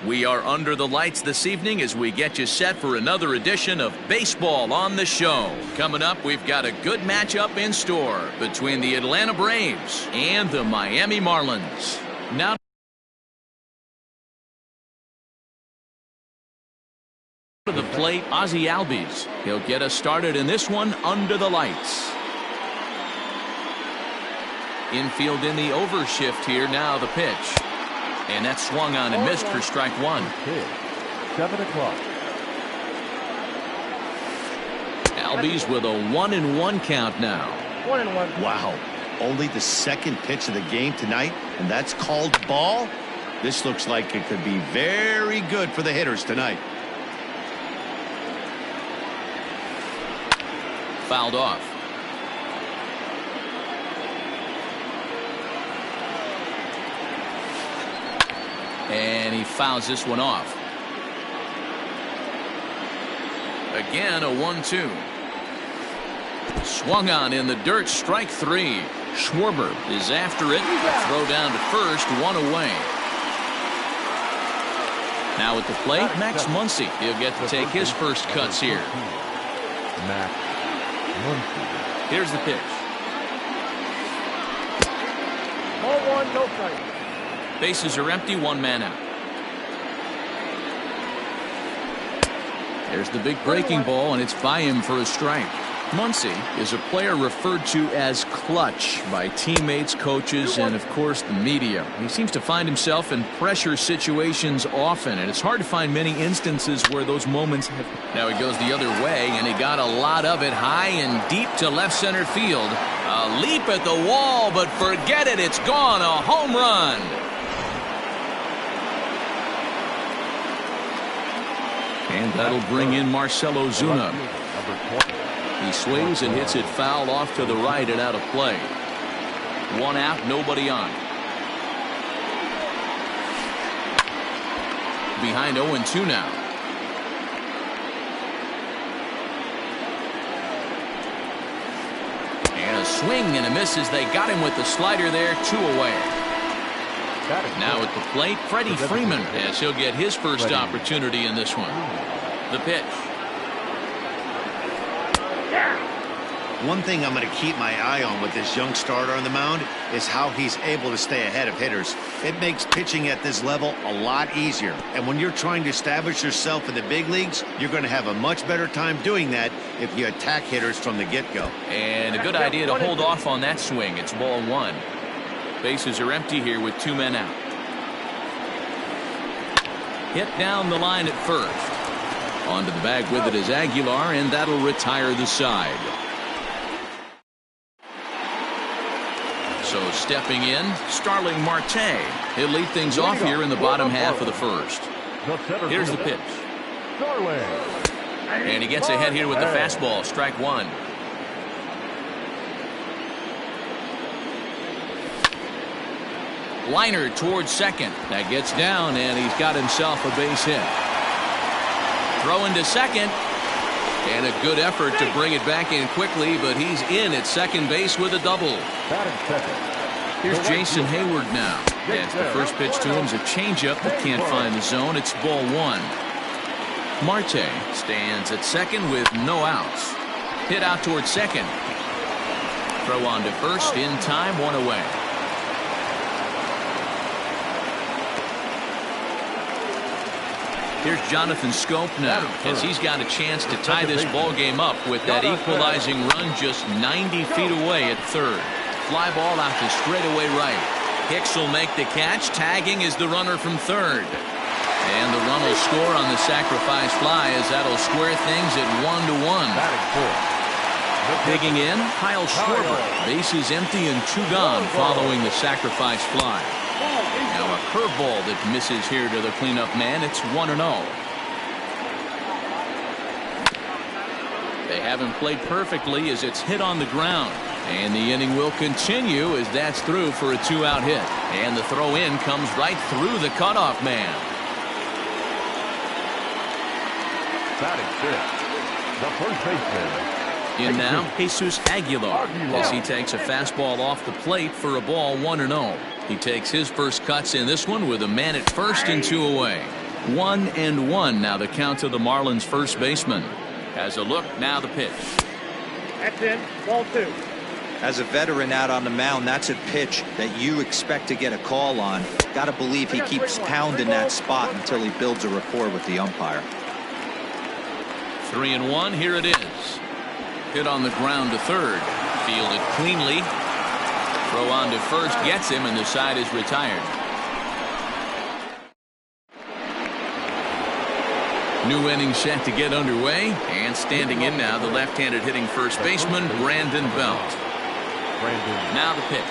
We are under the lights this evening as we get you set for another edition of Baseball on the Show. Coming up, we've got a good matchup in store between the Atlanta Braves and the Miami Marlins. Now to the plate, Ozzie Albies. He'll get us started in this one under the lights. Infield in the overshift here. Now the pitch. And that swung on and missed for strike one. 7 o'clock. Albies with a 1-1 count now. 1-1. Wow. Only the second pitch of the game tonight, and that's called ball. This looks like it could be very good for the hitters tonight. Fouled off. And he fouls this one off. Again, a 1-2. Swung on in the dirt, strike three. Schwarber is after it. A throw down to first, one away. Now at the plate, Max Muncy. He'll get to take his first cuts here. Max Muncy. Here's the pitch. Ball one, no strike. Bases are empty, one man out. There's the big breaking ball, and it's by him for a strike. Muncy is a player referred to as clutch by teammates, coaches, and of course the media. He seems to find himself in pressure situations often, and it's hard to find many instances where those moments have. Now he goes the other way, and he got a lot of it high and deep to left center field. A leap at the wall, but forget it, it's gone. A home run. And that'll bring in Marcell Ozuna. He swings and hits it foul off to the right and out of play. One out, nobody on. Behind 0-2 now. And a swing and a miss as they got him with the slider there, 2 away. Now at the plate, Freddie Freeman, as he'll get his first opportunity in this one. The pitch. One thing I'm going to keep my eye on with this young starter on the mound is how he's able to stay ahead of hitters. It makes pitching at this level a lot easier. And when you're trying to establish yourself in the big leagues, you're going to have a much better time doing that if you attack hitters from the get-go. And a good idea to hold off on that swing. It's ball one. Bases are empty here with 2 men out. Hit down the line at first. Onto the bag with it is Aguilar, and that'll retire the side. So stepping in, Starling Marte. He'll lead things off here in the bottom half of the first. Here's the pitch. And he gets ahead here with the fastball. Strike one. Liner towards second. That gets down, and he's got himself a base hit. Throwing to second. And a good effort to bring it back in quickly, but he's in at second base with a double. Here's Jason Hayward now. As the first pitch to him is a changeup that can't find the zone. It's ball one. Marte stands at second with no outs. Hit out towards second. Throw on to first in time, one away. Here's Jonathan Scope now, as he's got a chance to tie this ball game up with that equalizing run just 90 feet away at third. Fly ball out to straightaway right. Hicks will make the catch. Tagging is the runner from third. And the run will score on the sacrifice fly, as that'll square things at 1-1. Digging in, Kyle Schwarber. Bases empty and 2 gone following the sacrifice fly. Now a curveball that misses here to the cleanup man. It's 1-0. They haven't played perfectly as it's hit on the ground. And the inning will continue as that's through for a 2-out hit. And the throw in comes right through the cutoff man. Batting fifth, the first baseman. In now, Jesus Aguilar, as he takes a fastball off the plate for a ball, 1-0. He takes his first cuts in this one with a man at first and 2 away. 1-1 now the count to the Marlins first baseman. Has a look, now the pitch. That's in. Ball 2. As a veteran out on the mound, that's a pitch that you expect to get a call on. Got to believe he keeps pounding that spot until he builds a rapport with the umpire. 3-1, here it is. Hit on the ground to third. Fielded cleanly. Throw on to first gets him, and the side is retired. New inning set to get underway, and standing in now the left-handed hitting first baseman Brandon Belt. Now the pitch.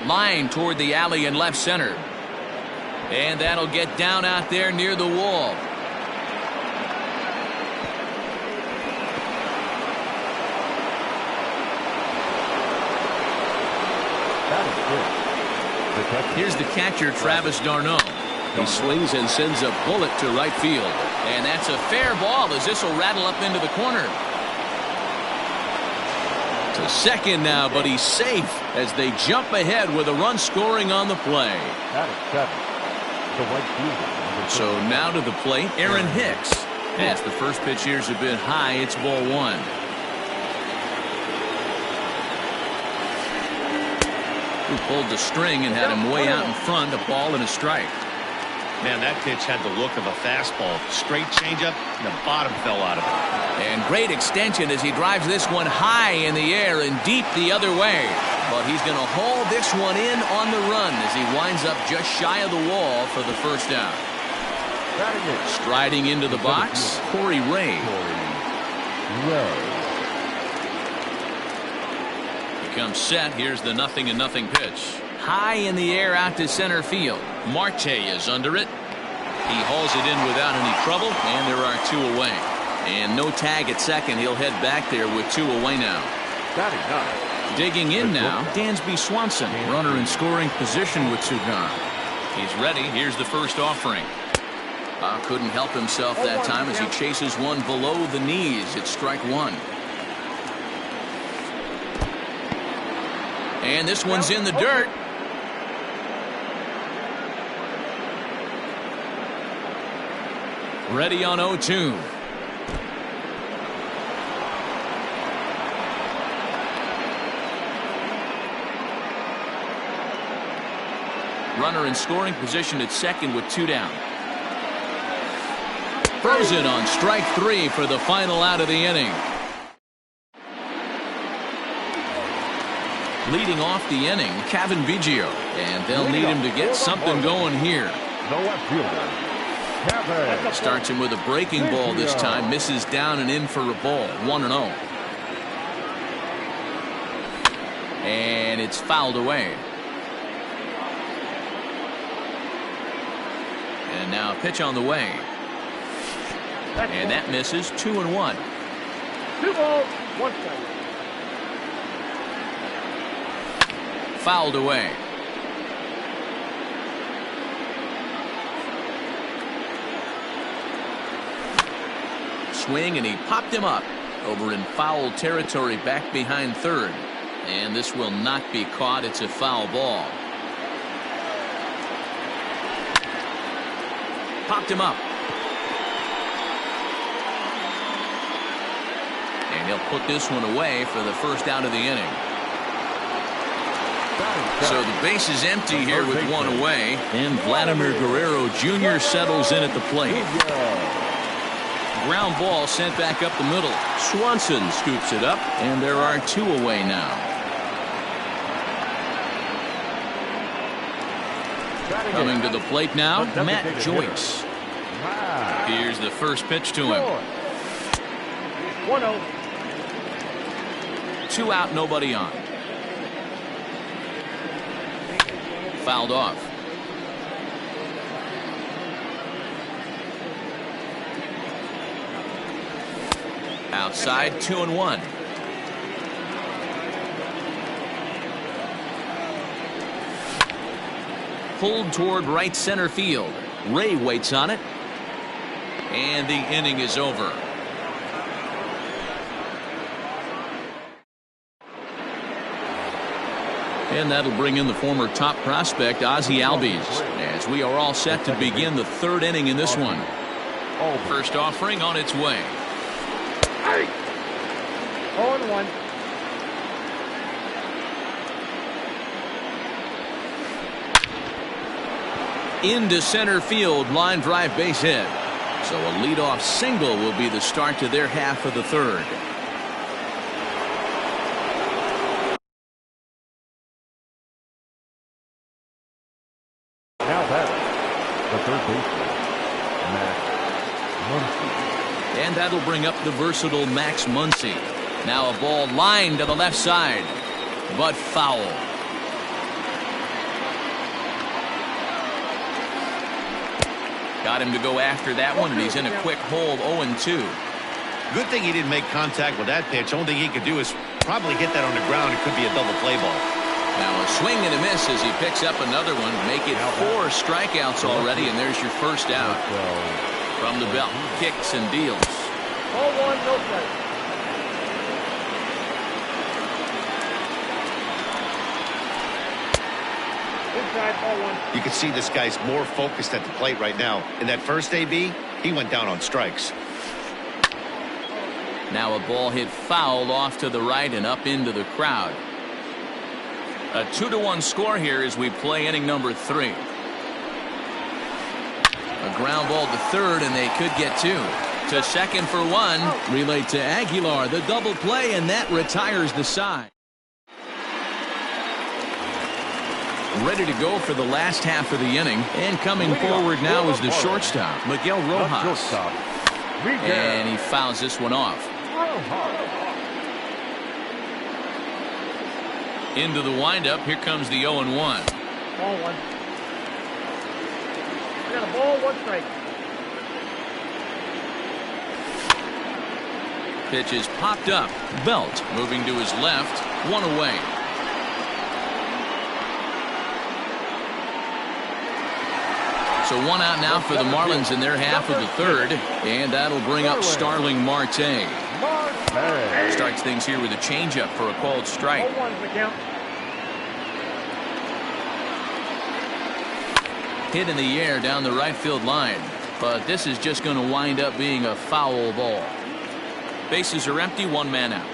Line toward the alley in left center, and that'll get down out there near the wall. Here's the catcher, Travis d'Arnaud. He swings and sends a bullet to right field. And that's a fair ball as this will rattle up into the corner. To second now, but he's safe as they jump ahead with a run scoring on the play. So now to the plate, Aaron Hicks. As the first pitch here's a bit high, it's ball 1. Who pulled the string and had him way out in front, a ball and a strike. Man, that pitch had the look of a fastball. Straight changeup, and the bottom fell out of it. And great extension as he drives this one high in the air and deep the other way. But he's going to haul this one in on the run as he winds up just shy of the wall for the first out. Striding into the box, Corey Ray. Comes set. Here's the 0-0 pitch. High in the air out to center field. Marte is under it. He hauls it in without any trouble, and there are 2 away. And no tag at second. He'll head back there with 2 away now. Digging in now, Dansby Swanson, runner in scoring position with 2 gone. He's ready. Here's the first offering. Couldn't help himself that time as he chases one below the knees. It's strike 1. And this one's in the dirt. Ready on 0-2. Runner in scoring position at second with 2 down. Throws it on strike 3 for the final out of the inning. Leading off the inning, Kevin Biggio, and they'll need him to get something going here. Starts him with a breaking ball this time, misses down and in for a ball, 1-0. And it's fouled away. And now a pitch on the way. And that misses, 2-1. 2 balls, 1 strike. Fouled away. Swing, and he popped him up over in foul territory back behind third. And this will not be caught. It's a foul ball. Popped him up. And he'll put this one away for the first out of the inning. So the base is empty here with 1 away, and Vladimir Guerrero Jr. settles in at the plate. Ground ball sent back up the middle. Swanson scoops it up, and there are 2 away now. Coming to the plate now, Matt Joyce. Here's the first pitch to him. 1-0. 2 out, nobody on. Fouled off. Outside, 2-1. Pulled toward right center field. Ray waits on it. And the inning is over. And that'll bring in the former top prospect, Ozzie Albies, as we are all set to begin the third inning in this one. First offering on its way. 0-1. Into center field, line drive base hit. So a leadoff single will be the start to their half of the third. Now batting, the third baseman, Max Muncy. And that'll bring up the versatile Max Muncy. Now a ball lined to the left side, but foul. Got him to go after that one, and he's in a quick hole, 0-2. Good thing he didn't make contact with that pitch. Only thing he could do is probably hit that on the ground. It could be a double play ball. Now a swing and a miss as he picks up another one. Make it 4 strikeouts already, and there's your first out. From the belt, kicks and deals. 0-1, no strike. Inside, 0-1. You can see this guy's more focused at the plate right now. In that first AB, he went down on strikes. Now a ball hit foul off to the right and up into the crowd. A 2-1 score here as we play inning number 3. A ground ball to third, and they could get 2. To second for 1. Relayed to Aguilar, the double play, and that retires the side. Ready to go for the last half of the inning, and coming forward now is the shortstop, Miguel Rojas. And he fouls this one off. Into the windup, here comes the 0-1. Ball 1. I got a ball, 1 strike. Pitch is popped up. Belt moving to his left, 1 away. So 1 out now for the Marlins in their half of the third, and that'll bring up Starling Marte. Starts things here with a changeup for a called strike. 0-1 the count. Hit in the air down the right field line, but this is just going to wind up being a foul ball. Bases are empty, 1 man out.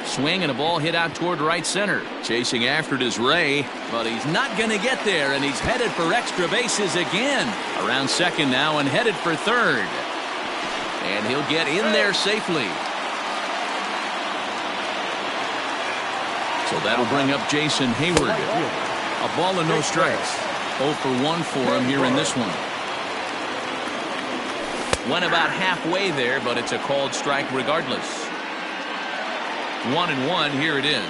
Swing and a ball hit out toward right center. Chasing after it is Ray, but he's not going to get there, and he's headed for extra bases again. Around second now and headed for third. And he'll get in there safely. So that'll bring up Jason Hayward. A ball and no strikes. 0 for 1 for him here in this one. Went about halfway there, but it's a called strike regardless. 1-1, here it is.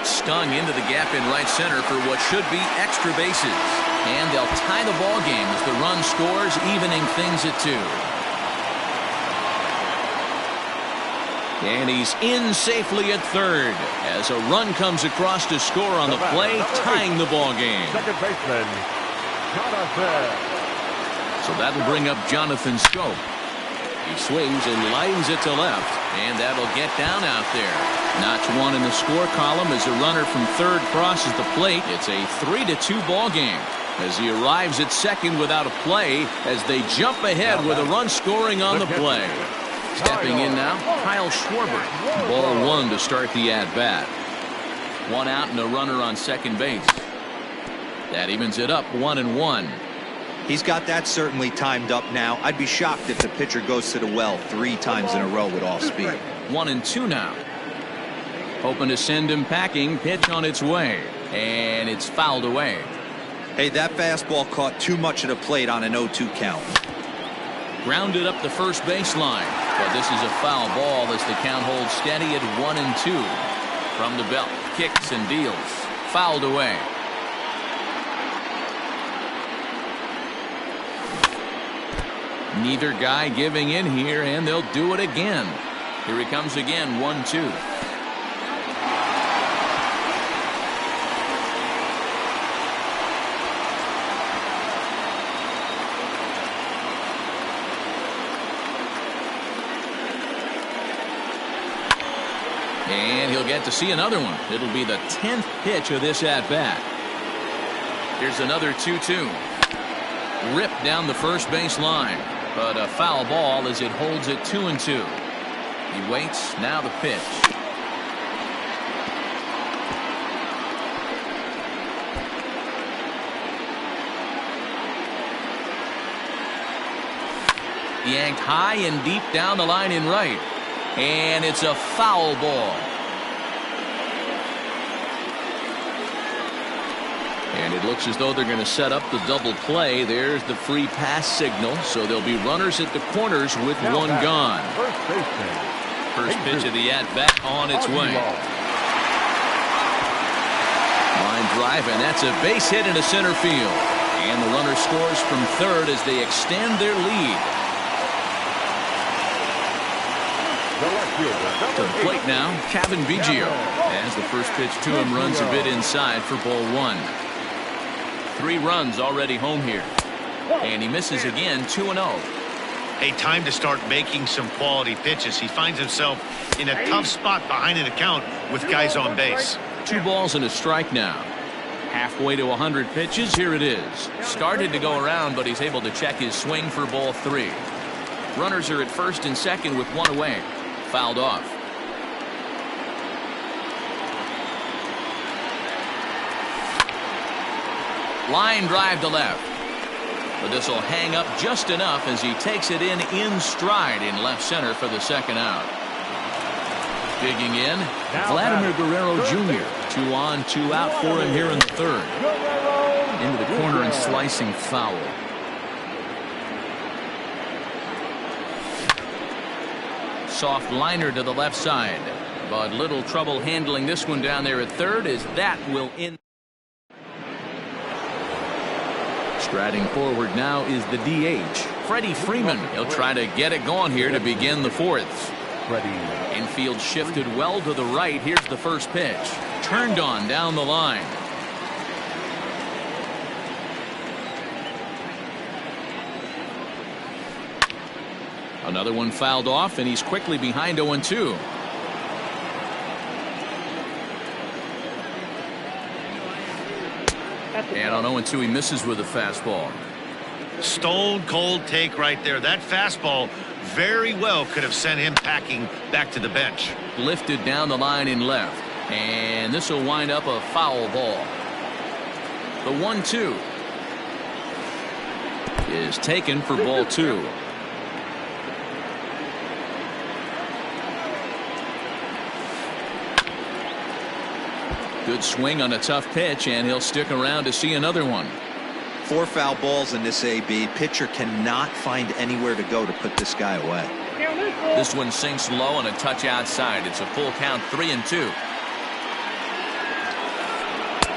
Stung into the gap in right center for what should be extra bases. And they'll tie the ball game as the run scores, evening things at 2. And he's in safely at third as a run comes across to score on the play, tying the ball game. Second baseman, Jonathan. So that'll bring up Jonathan Scope. He swings and lines it to left, and that'll get down out there. Notch 1 in the score column as a runner from third crosses the plate. It's a 3-2 ball game as he arrives at second without a play as they jump ahead with a run scoring on the play. Stepping in now, Kyle Schwarber. Ball 1 to start the at-bat. 1 out and a runner on second base. That evens it up, 1-1. He's got that certainly timed up now. I'd be shocked if the pitcher goes to the well 3 times in a row with off speed. 1-2 now. Hoping to send him packing. Pitch on its way, and it's fouled away. Hey, that fastball caught too much of the plate on an 0-2 count. Grounded up the first baseline, but this is a foul ball as the count holds steady at 1-2. From the belt, kicks and deals. Fouled away. Neither guy giving in here, and they'll do it again. Here he comes again, 1-2. he'll get to see another one. It'll be the 10th pitch of this at-bat. Here's another 2-2. Ripped down the first base line, but a foul ball as it holds it 2-2. He waits. Now the pitch. Yanked high and deep down the line in right, and it's a foul ball. And it looks as though they're going to set up the double play. There's the free pass signal, so there'll be runners at the corners with one gone. First pitch of the at-bat on its way. Line drive, and that's a base hit into center field. And the runner scores from third as they extend their lead. To the plate now, Kevin Biggio. As the first pitch to him runs a bit inside for ball one. 3 runs already home here. And he misses again, 2-0. Hey, time to start making some quality pitches. He finds himself in a tough spot behind an account with guys on base. 2 balls and a strike now. Halfway to 100 pitches. Here it is. Started to go around, but he's able to check his swing for ball 3. Runners are at first and second with 1 away. Fouled off. Line drive to left. But this will hang up just enough as he takes it in stride in left center for the second out. Digging in, Vladimir Guerrero Jr. 2 on, 2 out for him here in the third. Into the corner and slicing foul. Soft liner to the left side, but little trouble handling this one down there at third as that will end. Striding forward now is the DH, Freddie Freeman. He'll try to get it going here to begin the fourth. Infield shifted well to the right. Here's the first pitch. Turned on down the line. Another one fouled off, and he's quickly behind 0-2. And on 0-2, he misses with a fastball. Stone cold take right there. That fastball very well could have sent him packing back to the bench. Lifted down the line in left, and this will wind up a foul ball. The 1-2 is taken for ball 2. Good swing on a tough pitch, and he'll stick around to see another one. 4 foul balls in this AB. Pitcher cannot find anywhere to go to put this guy away. This one sinks low on a touch outside. It's a full count, 3-2.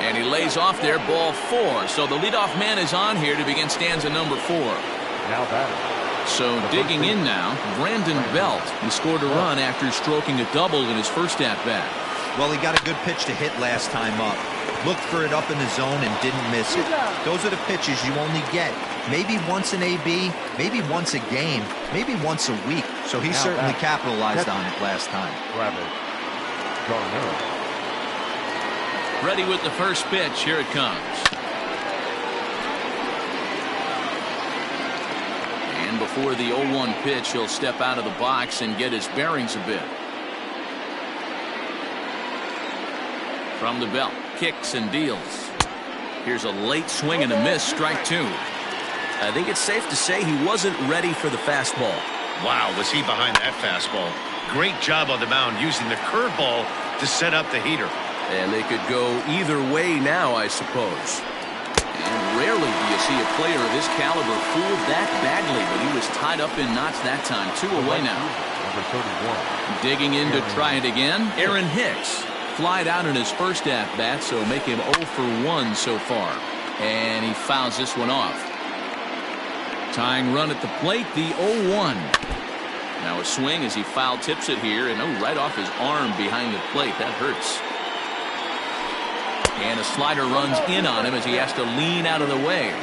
And he lays off there, ball 4. So the leadoff man is on here to begin stanza number 4. Now batter. So digging in now, Brandon Belt. He scored a run after stroking a double in his first at-bat. Well, he got a good pitch to hit last time up. Looked for it up in the zone and didn't miss it. Those are the pitches you only get maybe once in AB, maybe once a game, maybe once a week. So he certainly capitalized on it last time. Ready with the first pitch. Here it comes. And before the 0-1 pitch, he'll step out of the box and get his bearings a bit. From the belt, kicks and deals. Here's a late swing and a miss, strike 2. I think it's safe to say he wasn't ready for the fastball. Wow, was he behind that fastball. Great job on the mound using the curveball to set up the heater. And they could go either way now, I suppose. And rarely do you see a player of this caliber fooled that badly, but he was tied up in knots that time. 2 away now. Number 31. Digging in to try it again, Aaron Hicks. Flied out in his first at-bat, so make him 0 for 1 so far. And he fouls this one off. Tying run at the plate, the 0-1. Now a swing as he foul tips it here, and right off his arm behind the plate. That hurts. And a slider runs in on him as he has to lean out of the way.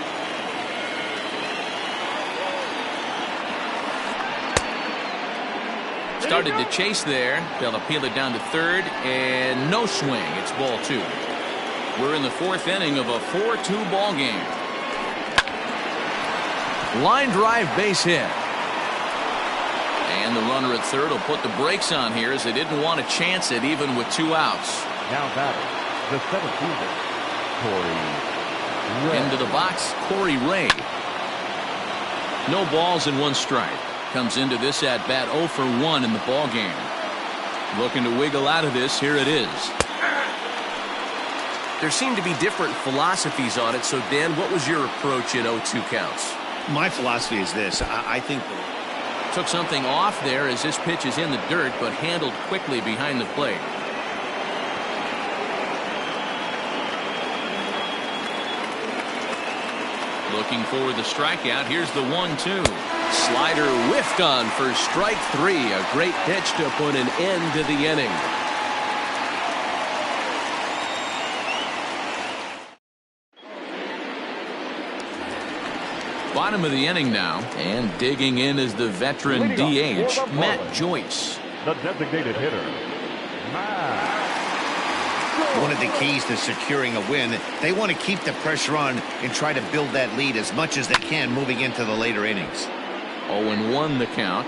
Started to chase there. They'll appeal it down to third, and no swing. It's ball 2. We're in the 4th inning of a 4-2 ball game. Line drive, base hit. And the runner at third will put the brakes on here as they didn't want to chance it even with 2 outs. Now batting, the 7-fielder, Corey Ray. Into the box, Corey Ray. No balls and 1 strike. Comes into this at bat 0 for 1 in the ball game. Looking to wiggle out of this. Here it is. There seem to be different philosophies on it. So, Dan, what was your approach in 0-2 counts? My philosophy is this. I think Took something off there as this pitch is in the dirt, but handled quickly behind the plate. Looking for the strikeout. Here's the 1-2. Slider whiffed on for strike 3. A great pitch to put an end to the inning. Bottom of the inning now, and digging in is the veteran DH, Matt Joyce. The designated hitter, Matt. one of the keys to securing a win, they want to keep the pressure on and try to build that lead as much as they can moving into the later innings. 0-1 the count.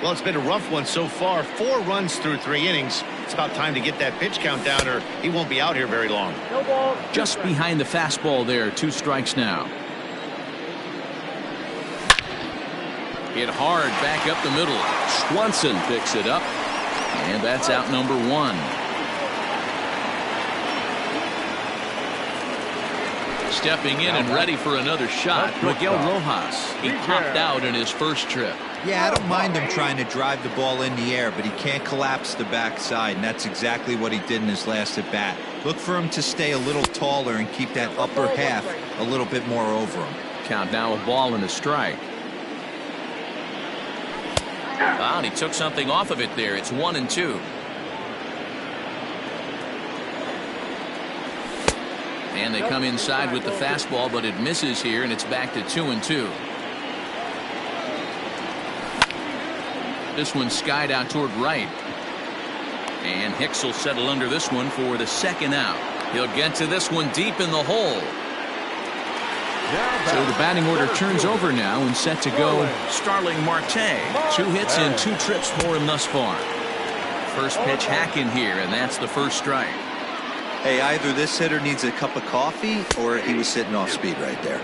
Well, it's been a rough one so far. 4 runs through 3 innings. It's about time to get that pitch count down or he won't be out here very long. No ball. Just behind the fastball there. 2 strikes now. Hit hard back up the middle. Swanson picks it up. And that's out number 1. Stepping in and ready for another shot, Miguel Rojas. He popped out in his first trip. Yeah, I don't mind him trying to drive the ball in the air, but he can't collapse the backside, and that's exactly what he did in his last at bat. Look for him to stay a little taller and keep that upper half a little bit more over him. Count now a ball and a strike. Wow, and he took something off of it there. It's 1-2. And they come inside with the fastball, but it misses here, and it's back to 2-2. This one skied out toward right. And Hicks will settle under this one for the second out. He'll get to this one deep in the hole. So the batting order turns over now and set to go Starling Marte. 2 hits and 2 trips for him thus far. First pitch hack in here, and that's the first strike. Hey, either this hitter needs a cup of coffee or he was sitting off speed right there.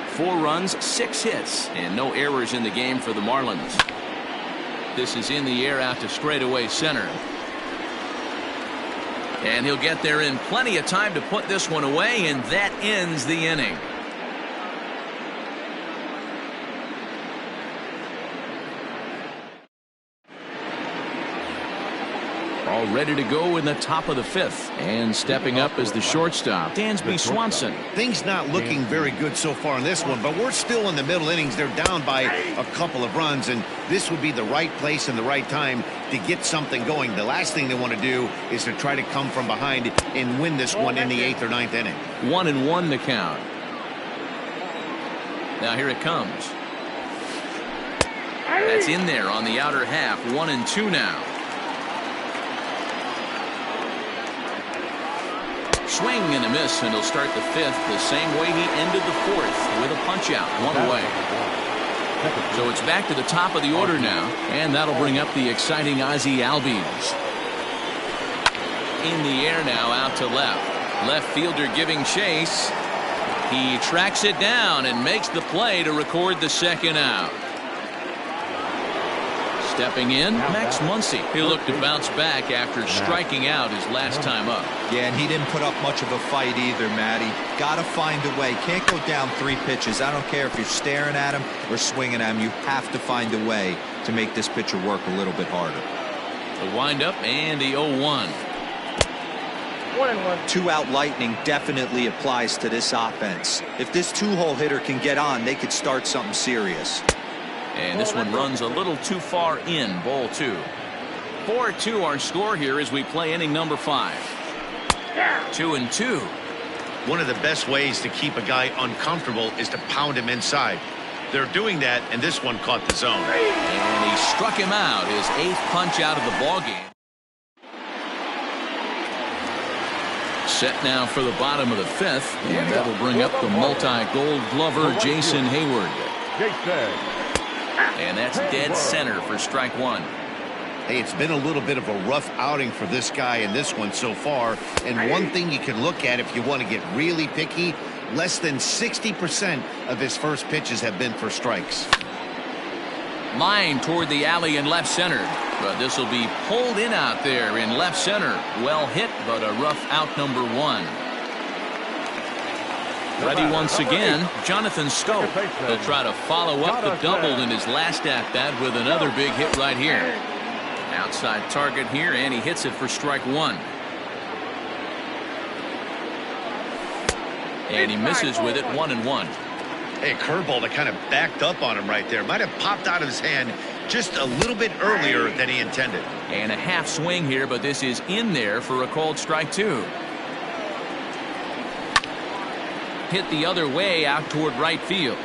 4 runs, 6 hits, and no errors in the game for the Marlins. This is in the air out to straightaway center. And he'll get there in plenty of time to put this one away, and that ends the inning. All ready to go in the top of the 5th. And stepping up is the shortstop, Dansby Swanson. Things not looking very good so far in this one, but we're still in the middle innings. They're down by a couple of runs, and this would be the right place and the right time to get something going. The last thing they want to do is to try to come from behind and win this one in the 8th or 9th inning. 1-1 the count. Now here it comes. That's in there on the outer half. 1-2 now. Swing and a miss, and he'll start the 5th the same way he ended the 4th with a punch out, 1 away. So it's back to the top of the order now, and that'll bring up the exciting Ozzie Albies. In the air now, out to left. Left fielder giving chase. He tracks it down and makes the play to record the second out. Stepping in, Max Muncy. He'll look to bounce back after striking out his last time up. Yeah, and he didn't put up much of a fight either, Matty. Got to find a way. Can't go down 3 pitches. I don't care if you're staring at him or swinging at him. You have to find a way to make this pitcher work a little bit harder. The windup and the 0-1. 1-1. 2-out lightning definitely applies to this offense. If this 2-hole hitter can get on, they could start something serious. And this one runs a little too far in, ball 2. 4-2 our score here as we play inning number 5. 2-2. One of the best ways to keep a guy uncomfortable is to pound him inside. They're doing that, and this one caught the zone. And he struck him out, his 8th punch out of the ballgame. Set now for the bottom of the 5th, and that'll bring up the multi-gold glover Jason Hayward. And that's dead center for strike one. Hey, it's been a little bit of a rough outing for this guy in this one so far. And one thing you can look at if you want to get really picky, less than 60% of his first pitches have been for strikes. Line toward the alley in left center. But this will be pulled in out there in left center. Well hit, but a rough out number 1. Ready once again, Jonathan Schoop. He'll try to follow up the double in his last at-bat with another big hit right here. Outside target here, and he hits it for strike 1. And he misses with it, 1-1. Hey, a curveball that kind of backed up on him right there. Might have popped out of his hand just a little bit earlier than he intended. And a half swing here, but this is in there for a called strike 2. Hit the other way out toward right field.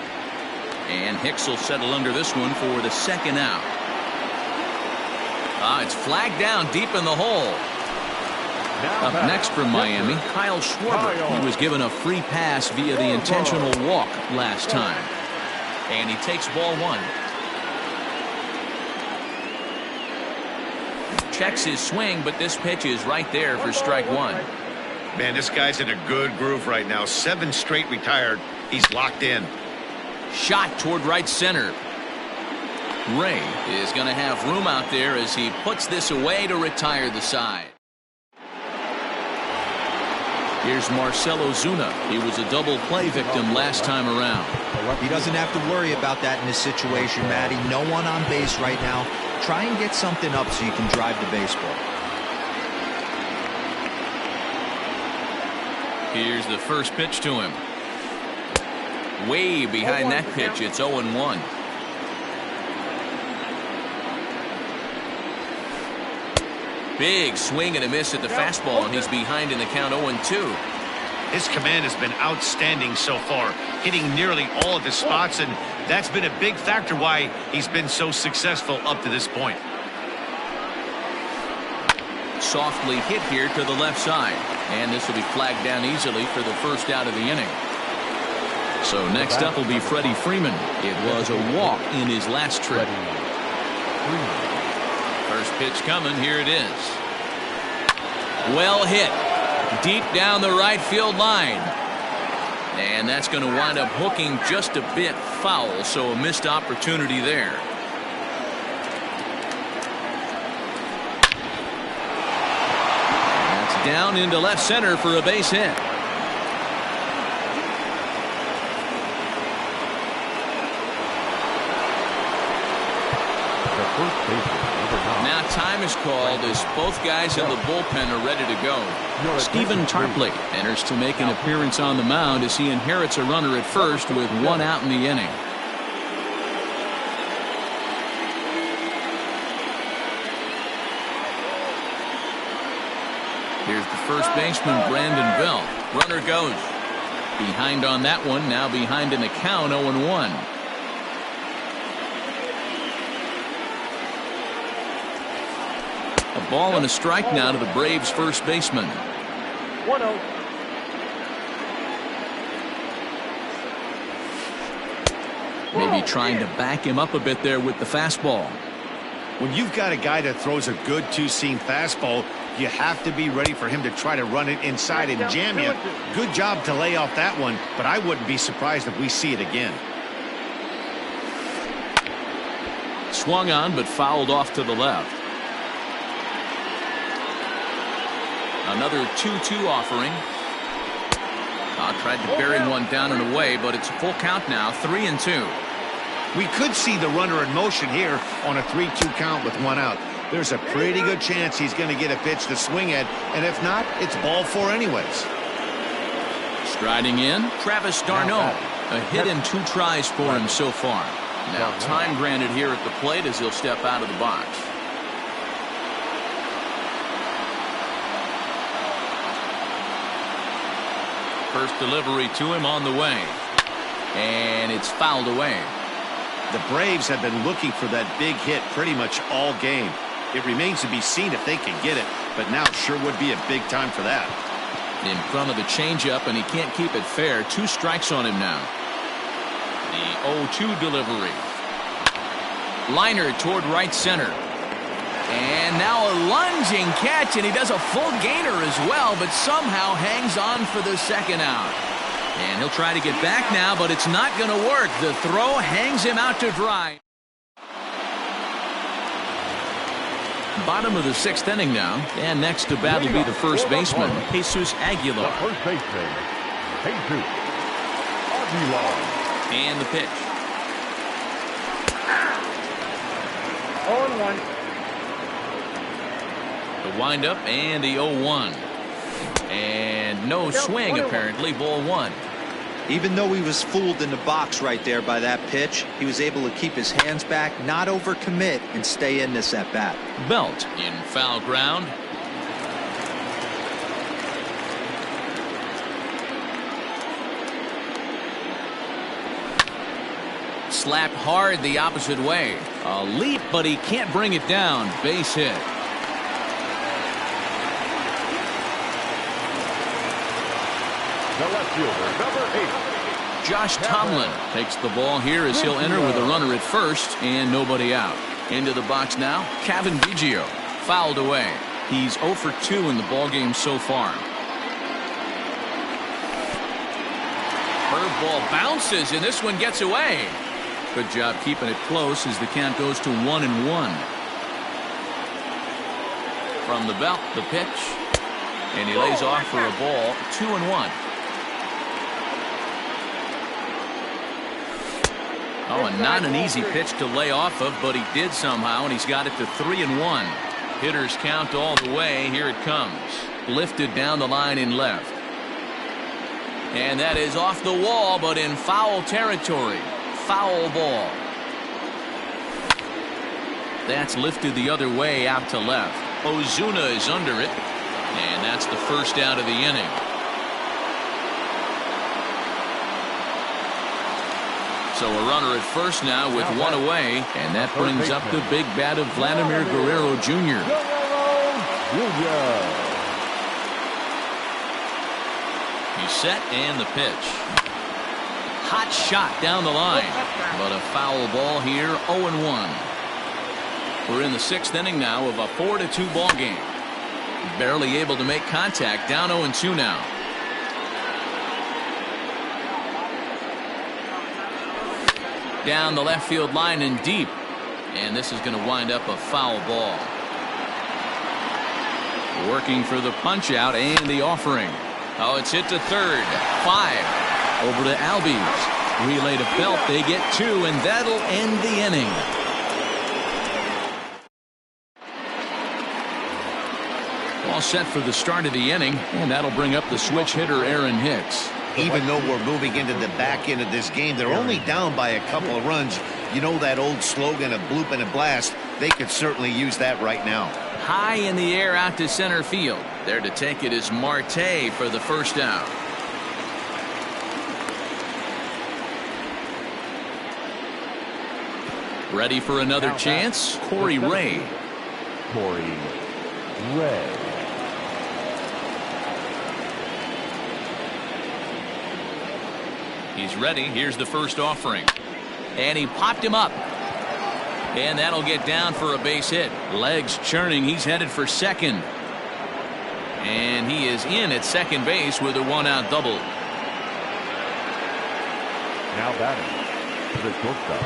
And Hicks will settle under this one for the second out. It's flagged down deep in the hole. Up next from Miami, Kyle Schwarber. He was given a free pass via the intentional walk last time. And he takes ball 1. Checks his swing, but this pitch is right there for strike 1. Man, this guy's in a good groove right now. 7 straight retired. He's locked in. Shot toward right center. Ray is going to have room out there as he puts this away to retire the side. Here's Marcell Ozuna. He was a double play victim last time around. He doesn't have to worry about that in this situation, Matty. No one on base right now. Try and get something up so you can drive the baseball. Here's the first pitch to him. Way behind that pitch. It's 0-1. Big swing and a miss at the fastball, and he's behind in the count 0-2. His command has been outstanding so far, hitting nearly all of his spots, and that's been a big factor why he's been so successful up to this point. Softly hit here to the left side, and this will be flagged down easily for the first out of the inning. So next up will be Freddie Freeman. It was a walk in his last trip. First pitch coming. Here it is. Well hit. Deep down the right field line. And that's going to wind up hooking just a bit foul, so a missed opportunity there. That's down into left center for a base hit. Now time is called as both guys in the bullpen are ready to go. Stephen Tarpley enters to make an appearance on the mound as he inherits a runner at first with 1 out in the inning. Here's the first baseman, Brandon Bell. Runner goes. Behind on that one, now behind in the count, 0-1. A ball and a strike now to the Braves' first baseman. 1-0. Maybe trying to back him up a bit there with the fastball. When you've got a guy that throws a good two-seam fastball, you have to be ready for him to try to run it inside and jam you. Good job to lay off that one, but I wouldn't be surprised if we see it again. Swung on, but fouled off to the left. Another 2-2 offering. Tried to bury one down and away, but it's a full count now, 3-2. We could see the runner in motion here on a 3-2 count with 1 out. There's a pretty good chance he's going to get a pitch to swing at, and if not, it's ball 4 anyways. Striding in, Travis d'Arnaud. A hit and 2 tries for him so far. Now time granted here at the plate as he'll step out of the box. First delivery to him on the way. And it's fouled away. The Braves have been looking for that big hit pretty much all game. It remains to be seen if they can get it, but now sure would be a big time for that. In front of the changeup, and he can't keep it fair. 2 strikes on him now. The 0-2 delivery. Liner toward right center. And now a lunging catch, and he does a full gainer as well, but somehow hangs on for the second out. And he'll try to get back now, but it's not going to work. The throw hangs him out to dry. Bottom of the 6th inning now, and next to bat will be the first baseman, Jesus Aguilar. The first baseman, Jesus Aguilar. And the pitch. 0-1. The windup and the 0-1. And no swing, apparently. Ball 1. Even though he was fooled in the box right there by that pitch, he was able to keep his hands back, not overcommit, and stay in this at bat. Belt in foul ground. Slapped hard the opposite way. A leap, but he can't bring it down. Base hit. The left fielder, number 8. Josh Tomlin takes the ball here as he'll enter with a runner at first and nobody out. Into the box now, Kevin Biggio. Fouled away. He's 0 for 2 in the ballgame so far. Curveball bounces, and this one gets away. Good job keeping it close as the count goes to 1-1. From the belt, the pitch. And he lays off for a ball. 2-1. Oh, and not an easy pitch to lay off of, but he did somehow, and he's got it to 3-1. Hitters count all the way. Here it comes. Lifted down the line in left. And that is off the wall, but in foul territory. Foul ball. That's lifted the other way out to left. Ozuna is under it, and that's the first out of the inning. So a runner at first now with 1 away, and that brings up the big bat of Vladimir Guerrero Jr. He's set, and the pitch. Hot shot down the line, but a foul ball here. 0-1. We're in the 6th inning now of a 4-2 ball game. Barely able to make contact. Down 0-2 now. Down the left field line and deep, and this is going to wind up a foul ball. Working for the punch out and the offering. Oh, it's hit to third. 5 over to Albies. Relay to Belt. They get 2, and that'll end the inning. All set for the start of the inning, and that'll bring up the switch hitter Aaron Hicks. Even though we're moving into the back end of this game, they're only down by a couple of runs. You know that old slogan of bloop and a blast? They could certainly use that right now. High in the air out to center field. There to take it is Marte for the first out. Ready for another chance? Corey Ray. Corey Ray. He's ready. Here's the first offering. And he popped him up. And that'll get down for a base hit. Legs churning. He's headed for second. And he is in at second base with a 1-out double. Now batting, the shortstop,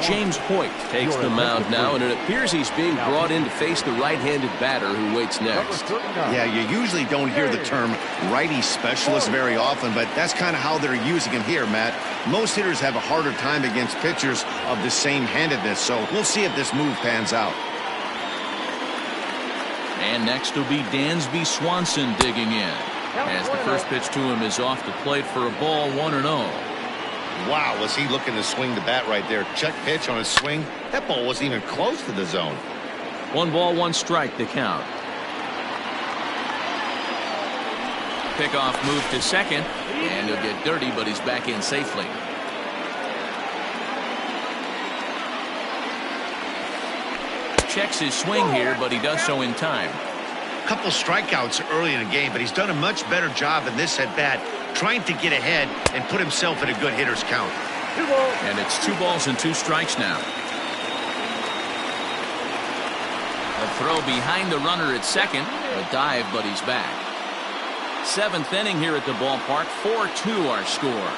James Hoyt takes the mound now, and it appears he's being brought in to face the right-handed batter who waits next. Yeah, you usually don't hear the term righty specialist very often, but that's kind of how they're using him here, Matt. Most hitters have a harder time against pitchers of the same handedness, so we'll see if this move pans out. And next will be Dansby Swanson digging in, as the first pitch to him is off the plate for a ball. 1-0. Wow, was he looking to swing the bat right there? Check pitch on his swing. That ball wasn't even close to the zone. 1 ball, 1 strike, the count. Pickoff move to second, and he'll get dirty, but he's back in safely. checks his swing here, but he does so in time. Couple strikeouts early in the game, but he's done a much better job in this at-bat, trying to get ahead and put himself in a good hitter's count. 2 balls. And it's 2 balls and 2 strikes now. A throw behind the runner at second. A dive, but he's back. 7th inning here at the ballpark. 4-2 our score.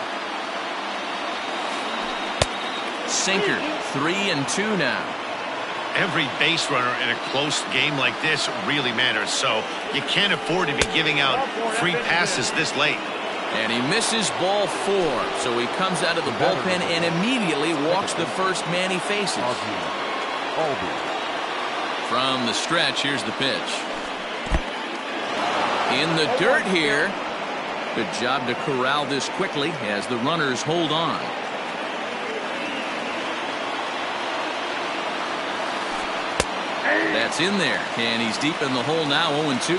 Sinker. 3-2 now. Every base runner in a close game like this really matters, so you can't afford to be giving out free passes this late. And he misses ball 4, so he comes out of the bullpen and immediately walks the first man he faces. From the stretch, here's the pitch. In the dirt here. Good job to corral this quickly as the runners hold on. That's in there, and he's deep in the hole now, 0-2.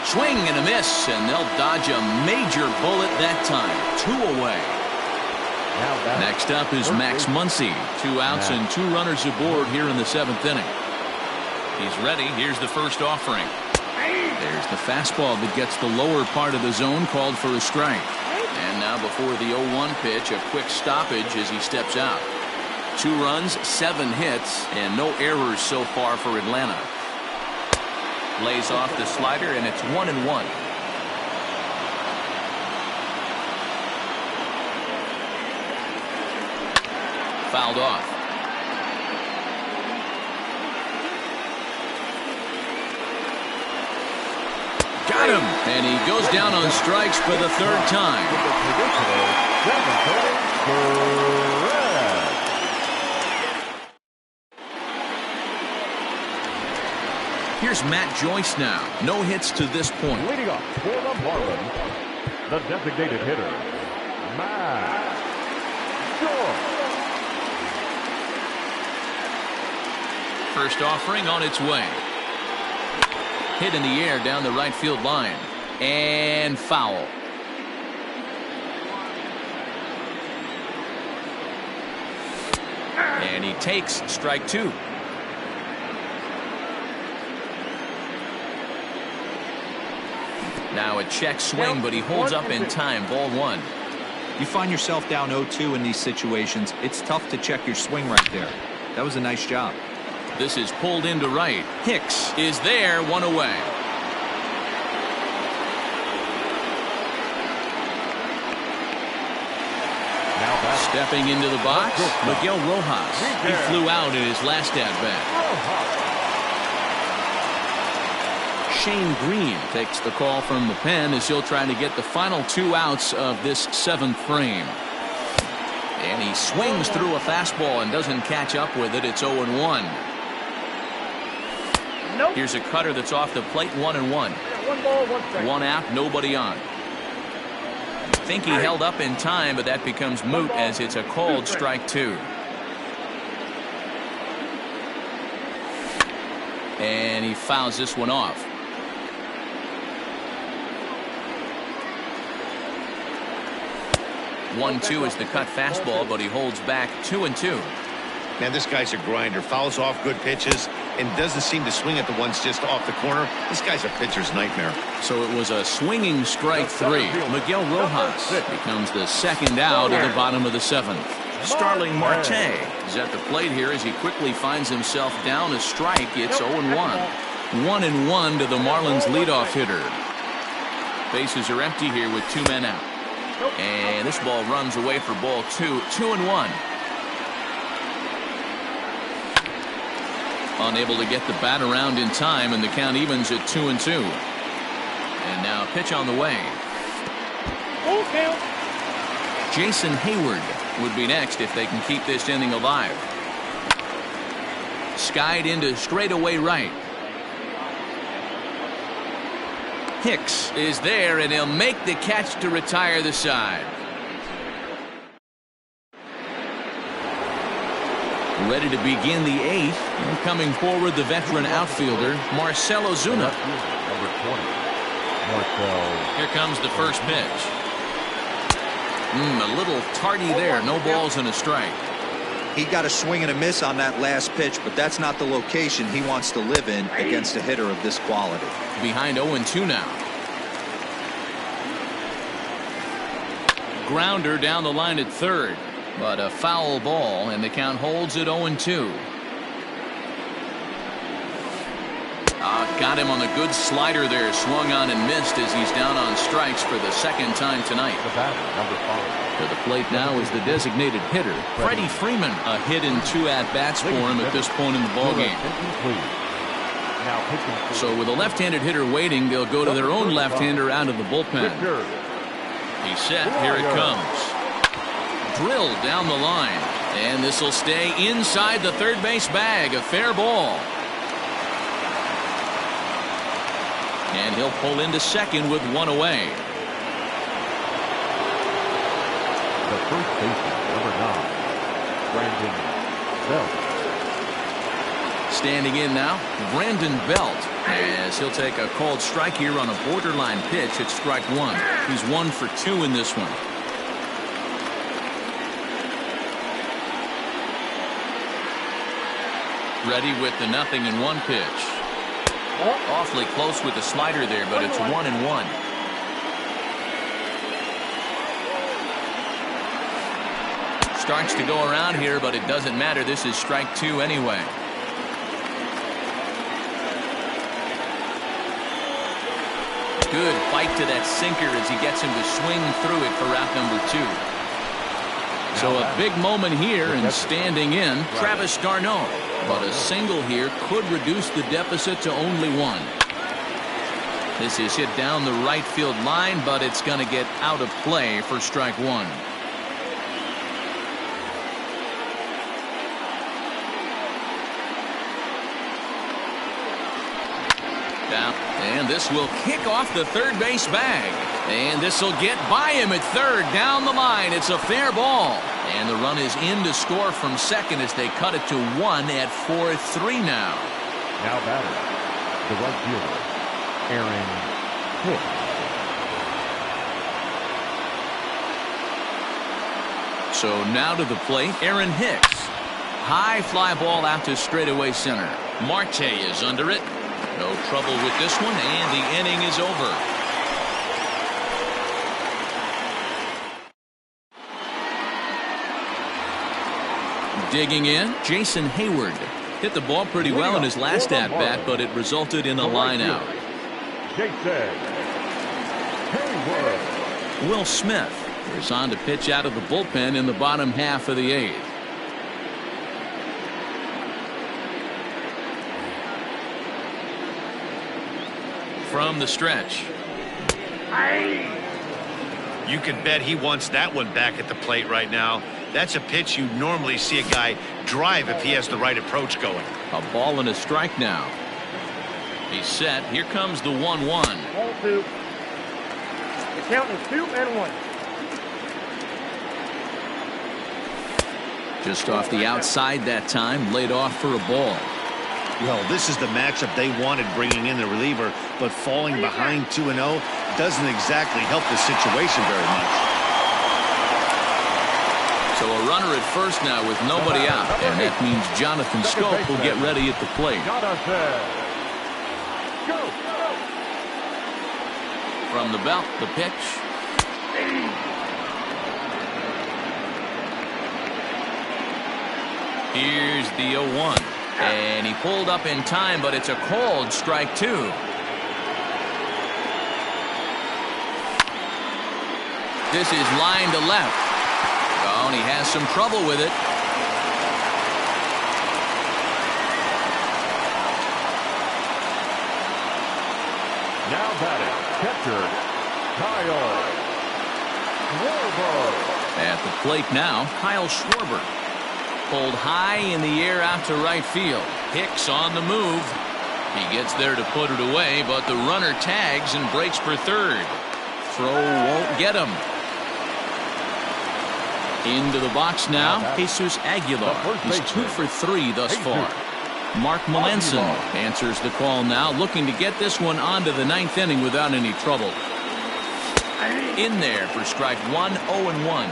Swing and a miss, and they'll dodge a major bullet that time. 2 away. Next up is Max Muncy. 2 outs and 2 runners aboard here in the 7th inning. He's ready. Here's the first offering. There's the fastball that gets the lower part of the zone, called for a strike. And now before the 0-1 pitch, a quick stoppage as he steps out. 2 runs, 7 hits, and no errors so far for Atlanta. Lays off the slider, and it's 1-1. Fouled off. Got him! And he goes down on strikes for the 3rd time. Here's Matt Joyce now. No hits to this point. Leading up for the Marlins, the designated hitter, Matt Joyce. First offering on its way. Hit in the air down the right field line. And foul. And he takes strike 2. Now a check swing, but he holds up in time. Ball 1. You find yourself down 0-2 in these situations, it's tough to check your swing right there. That was a nice job. This is pulled into right. Hicks is there, 1 away. Stepping into the box, Miguel Rojas. He flew out in his last at-bat. Shane Green takes the call from the pen as he'll try to get the final 2 outs of this 7th frame. And he swings through a fastball and doesn't catch up with it. It's 0-1. Nope. Here's a cutter that's off the plate. 1-1. 1 ball, 1 strike. 1 out, nobody on. I think he held up in time, but that becomes moot as it's a called strike 2. And he fouls this one off. 1-2 is the cut fastball, but he holds back. 2-2. Man, this guy's a grinder. Fouls off good pitches and doesn't seem to swing at the ones just off the corner. This guy's a pitcher's nightmare. So it was a swinging strike 3. Miguel Rojas becomes the 2nd out of the bottom of the 7th. Starling Marte is at the plate here as he quickly finds himself down a strike. It's 0-1. 1-1 to the Marlins leadoff hitter. Bases are empty here with 2 men out. And this ball runs away for ball 2. 2-1. Unable to get the bat around in time, and the count evens at 2-2. And now a pitch on the way. Full count. Jason Hayward would be next if they can keep this inning alive. Skied into straightaway right. Hicks is there, and he'll make the catch to retire the side. Ready to begin the 8th. And coming forward, the veteran outfielder, Marcell Ozuna. Number 20, Marcell. Here comes the first pitch. A little tardy there. No balls and a strike. He got a swing and a miss on that last pitch, but that's not the location he wants to live in against a hitter of this quality. Behind 0-2 now. Grounder down the line at third, but a foul ball, and the count holds at 0-2. Got him on the good slider there, swung on and missed as he's down on strikes for the second time tonight. The batter, number 5. To the plate now is the designated hitter, Freddie Freeman. A hit and 2 at-bats for him at this point in the ballgame. So with a left-handed hitter waiting, they'll go to their own left-hander out of the bullpen. He's set. Here it comes. Drilled down the line. And this will stay inside the third base bag. A fair ball. And he'll pull into second with 1 away. The first baseman, number 9, Brandon Belt. Standing in now, Brandon Belt, as he'll take a called strike here on a borderline pitch at strike 1. He's 1 for 2 in this one. Ready with the 0-1 pitch. Awfully close with the slider there, but it's 1-1. Starts to go around here, but it doesn't matter. This is strike 2 anyway. Good fight to that sinker as he gets him to swing through it for out number 2. So a big moment here, and standing in, Travis d'Arnaud. But a single here could reduce the deficit to only 1. This is hit down the right field line, but it's going to get out of play for strike 1. Down, and this will kick off the third base bag. And this will get by him at third down the line. It's a fair ball. And the run is in to score from second as they cut it to 1 at 4-3 now. Now batter, the right fielder, Aaron Hicks. So now to the plate, Aaron Hicks. High fly ball out to straightaway center. Marte is under it. No trouble with this one, and the inning is over. Digging in, Jason Hayward. Hit the ball pretty well in his last at-bat, but it resulted in a line out. Jason Hayward. Will Smith is on to pitch out of the bullpen in the bottom half of the 8th. From the stretch. You can bet he wants that one back at the plate right now. That's a pitch you normally see a guy drive if he has the right approach going. A ball and a strike now. He's set. Here comes the 1-1. 0-2. The count is 2-1. Just off the outside that time, laid off for a ball. Well, this is the matchup they wanted, bringing in the reliever, but falling behind 2-0 doesn't exactly help the situation very much. So a runner at first now with nobody out, and that means Jonathan Scope will get ready at the plate. From the belt, the pitch. Here's the 0-1. And he pulled up in time, but it's a called strike 2. This is line to left. Oh, and he has some trouble with it. Now batting, catcher, Kyle Schwarber. At the plate now, Kyle Schwarber. Pulled high in the air out to right field. Hicks on the move. He gets there to put it away, but the runner tags and breaks for third. Throw won't get him. Into the box now, Jesus Aguilar. He's 2 for 3 thus far. Mark Melanson answers the call now, looking to get this one onto the 9th inning without any trouble. In there for strike one, 0-1. 0-1.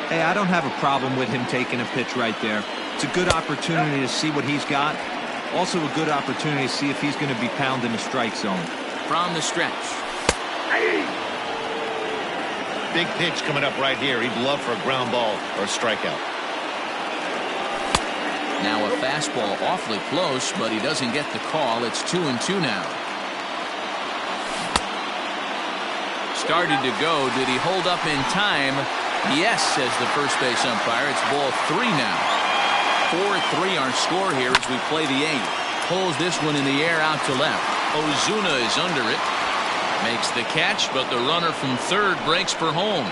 Hey, I don't have a problem with him taking a pitch right there. It's a good opportunity to see what he's got. Also a good opportunity to see if he's going to be pounding the strike zone. From the stretch. Big pitch coming up right here. He'd love for a ground ball or a strikeout. Now a fastball awfully close, but he doesn't get the call. It's 2-2 now. Started to go. Did he hold up in time? Yes, says the first base umpire. It's ball 3 now. 4-3 our score here as we play the 8th. Pulls this one in the air out to left. Ozuna is under it. Makes the catch, but the runner from third breaks for home.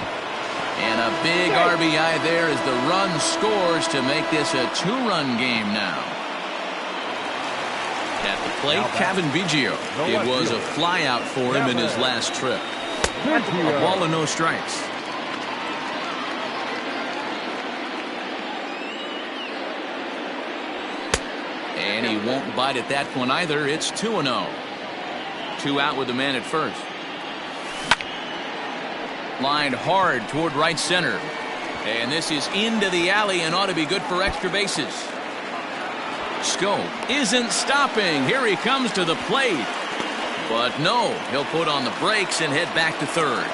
And a big RBI there as the run scores to make this a 2-run game now. At the plate, Kevin Biggio. It was a flyout for him in his last trip. A ball and no strikes. And he won't bite at that one either. It's 2-0. 2 out with the man at first. Lined hard toward right center. And this is into the alley and ought to be good for extra bases. Schoop isn't stopping. Here he comes to the plate. But no, he'll put on the brakes and head back to third.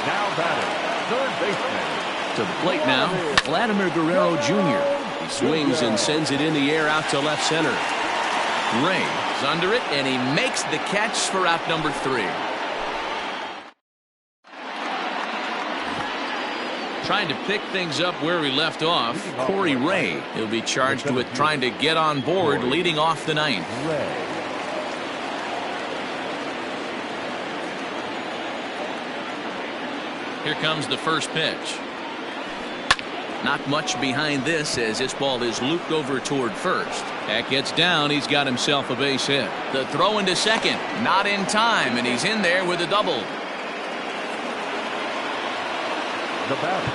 Now batting, third baseman. To the plate now, Vladimir Guerrero Jr. He swings and sends it in the air out to left center. Ray is under it, and he makes the catch for out number 3. Trying to pick things up where we left off, Corey Ray. He'll be charged with trying to get on board leading off the 9th. Here comes the first pitch. Not much behind this as this ball is looped over toward first. That gets down. He's got himself a base hit. The throw into second. Not in time, and he's in there with a double. The batter,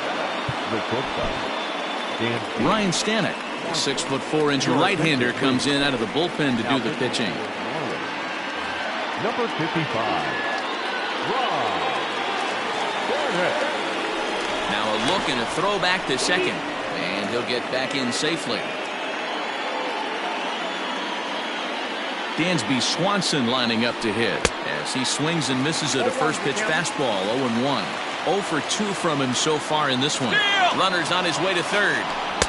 the shortstop, Ryan Stanek, 6'4" right-hander, comes in out of the bullpen to do the pitching. Number 55, Ron. Now a look and a throw back to second, and he'll get back in safely. Dansby Swanson lining up to hit as he swings and misses at a first pitch fastball. 0-1. 0 for 2 from him so far in this one. Runner's on his way to third.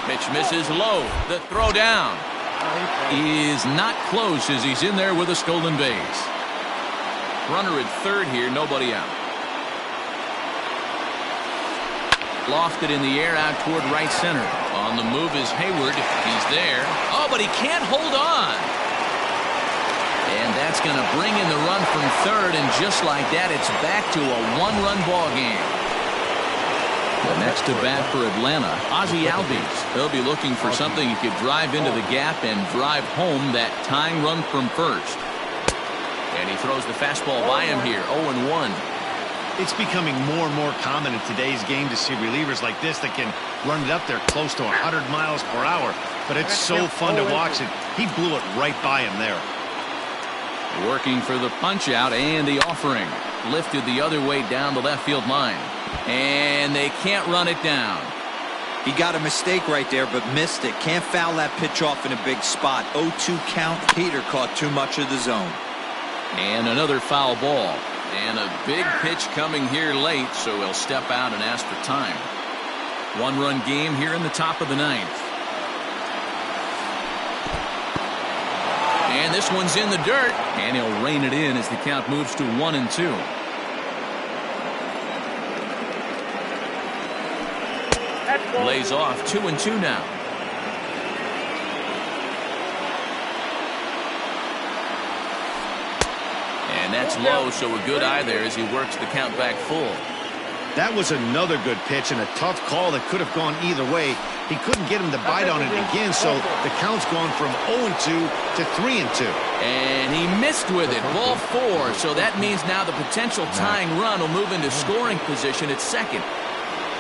Pitch misses low. The throw down is not close as he's in there with a stolen base. Runner at third here, nobody out. Lofted in the air out toward right center. On the move is Hayward. He's there. Oh, but he can't hold on. And that's going to bring in the run from third, and just like that, it's back to a 1-run ball game. The next to bat for Atlanta, Ozzie Albies. He'll be looking for something he could drive into the gap and drive home that tying run from first. And he throws the fastball by him here, 0-1. It's becoming more and more common in today's game to see relievers like this that can run it up there close to 100 miles per hour. But it's so fun to watch it. He blew it right by him there. Working for the punch out and the offering. Lifted the other way down the left field line. And they can't run it down. He got a mistake right there, but missed it. Can't foul that pitch off in a big spot. 0-2 count. Peter caught too much of the zone. And another foul ball. And a big pitch coming here late, so he'll step out and ask for time. 1-run game here in the top of the 9th. And this one's in the dirt, and he'll rein it in as the count moves to 1-2. Lays off 2-2 now. And that's low, so a good eye there as he works the count back full. That was another good pitch and a tough call that could have gone either way. He couldn't get him to bite on it again, so the count's gone from 0-2 to 3-2. And he missed with it, ball 4, so that means now the potential tying run will move into scoring position at second.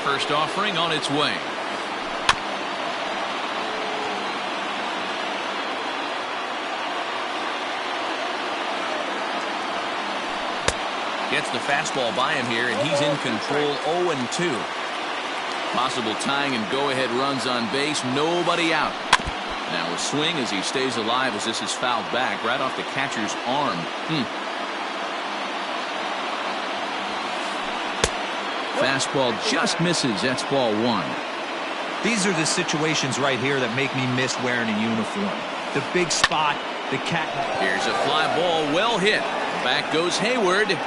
First offering on its way. Gets the fastball by him here, and he's in control 0-2. Possible tying and go-ahead runs on base. Nobody out. Now a swing as he stays alive as this is fouled back right off the catcher's arm. Fastball just misses. That's ball one. These are the situations right here that make me miss wearing a uniform. The big spot, the cat. Here's a fly ball, well hit. Back goes Hayward.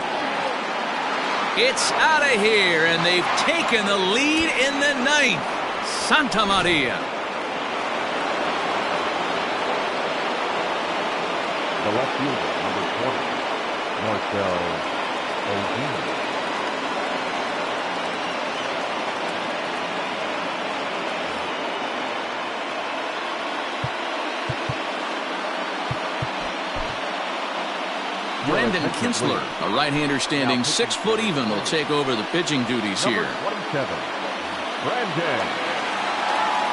It's out of here, and they've taken the lead in the ninth. Santa Maria. The left fielder, number 20, Marcel Ozuna. Brendan Kinsler, a right-hander standing 6 foot even, will take over the pitching duties here. Number 27, Brendan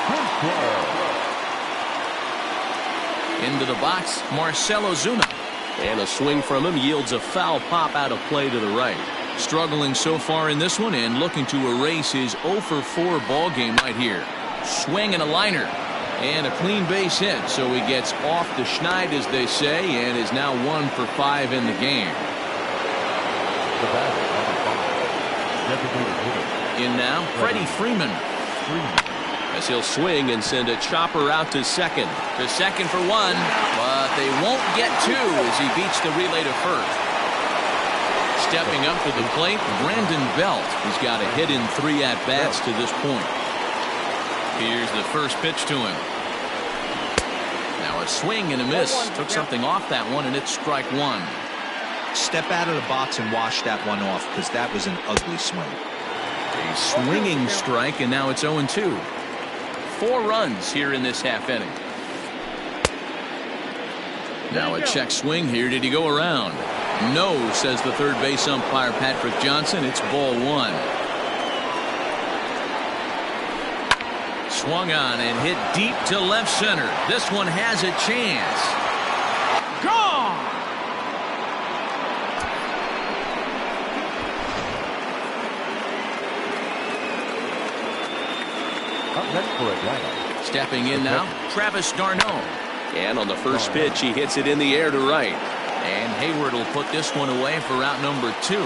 Kinsler. Into the box, Marcell Ozuna. And a swing from him yields a foul pop out of play to the right. Struggling so far in this one and looking to erase his 0-for-4 ball game right here. Swing and a liner. And a clean base hit, so he gets off the schneid, as they say, and is now 1 for 5 in the game. The batter, number 5, designated hitter. In now, Freddie Freeman. As he'll swing and send a chopper out to second. To second for 1, but they won't get 2 as he beats the relay to first. Stepping up to the plate, Brandon Belt. He's got a hit in 3 at-bats to this point. Here's the first pitch to him. Now a swing and a miss. Took something off that one, and it's strike 1. Step out of the box and wash that one off, because that was an ugly swing. A swinging strike, and now it's 0-2. 4 runs here in this half inning. Now a check swing here. Did he go around? No, says the third base umpire Patrick Johnson. It's ball 1. Swung on and hit deep to left center. This one has a chance. Gone! Up next for Atlanta. Stepping in now, Travis d'Arnaud. And on the first pitch, he hits it in the air to right. And Hayward will put this one away for out number 2.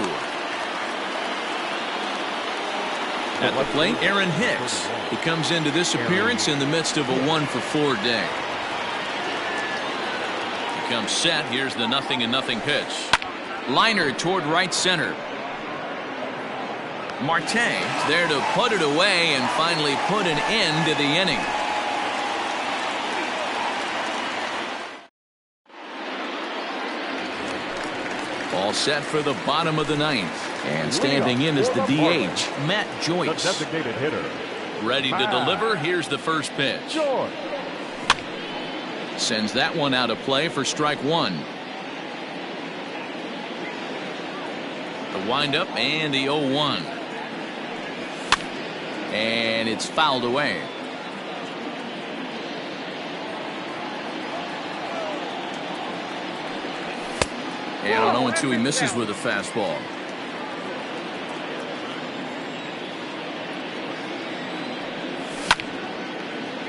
At the plate, Aaron Hicks. He comes into this appearance in the midst of a 1-for-4 day. He comes set. Here's the 0-0 pitch. Liner toward right center. Marte there to put it away and finally put an end to the inning. All set for the bottom of the ninth. And standing in is the DH, Matt The Joyce. designated hitter. Ready to deliver. Here's the first pitch. Joyce. Sends that one out of play for strike 1. The windup and the 0-1. And it's fouled away. And on 0-2, he misses with a fastball.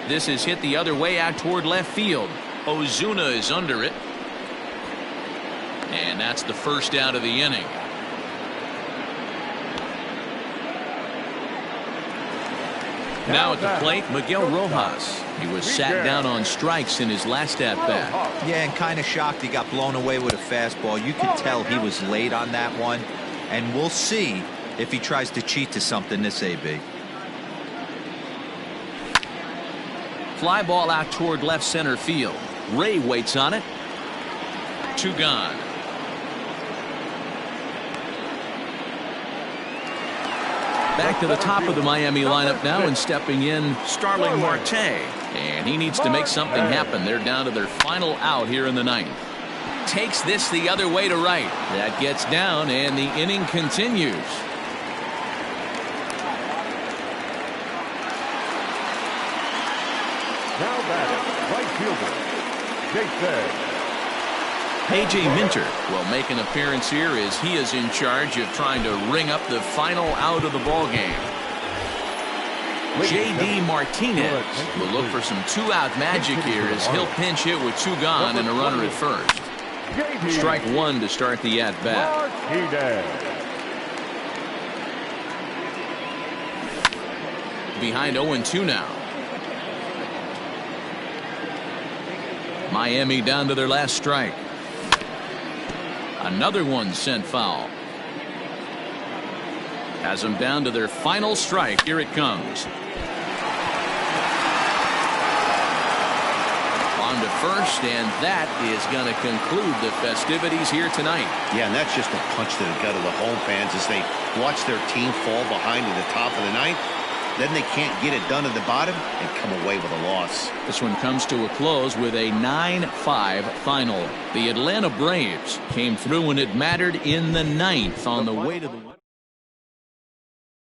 This is hit the other way out toward left field. Ozuna is under it. And that's the first out of the inning. Now at the plate, Miguel Rojas. He was sat down on strikes in his last at-bat. Yeah, and kind of shocked he got blown away with a fastball. You can tell he was late on that one. And we'll see if he tries to cheat to something this AB. Fly ball out toward left center field. Ray waits on it. 2 gone. Back to the top of the Miami lineup now, and stepping in, Starling Marte. And he needs to make something happen. They're down to their final out here in the ninth. Takes this the other way to right. That gets down, and the inning continues. Now batting, right fielder, Jason A.J. Minter will make an appearance here as he is in charge of trying to ring up the final out of the ball game. J.D. Martinez will look for some two-out magic here as he'll pinch hit with two gone and a runner at first. Strike one to start the at-bat. Behind 0-2 now. Miami down to their last strike. Another one sent foul. Has them down to their final strike. Here it comes. On to first, and that is going to conclude the festivities here tonight. Yeah, and that's just a punch to the gut of the home fans as they watch their team fall behind at the top of the ninth. Then they can't get it done at the bottom and come away with a loss. This one comes to a close with a 9-5 final. The Atlanta Braves came through when it mattered in the ninth on the way to the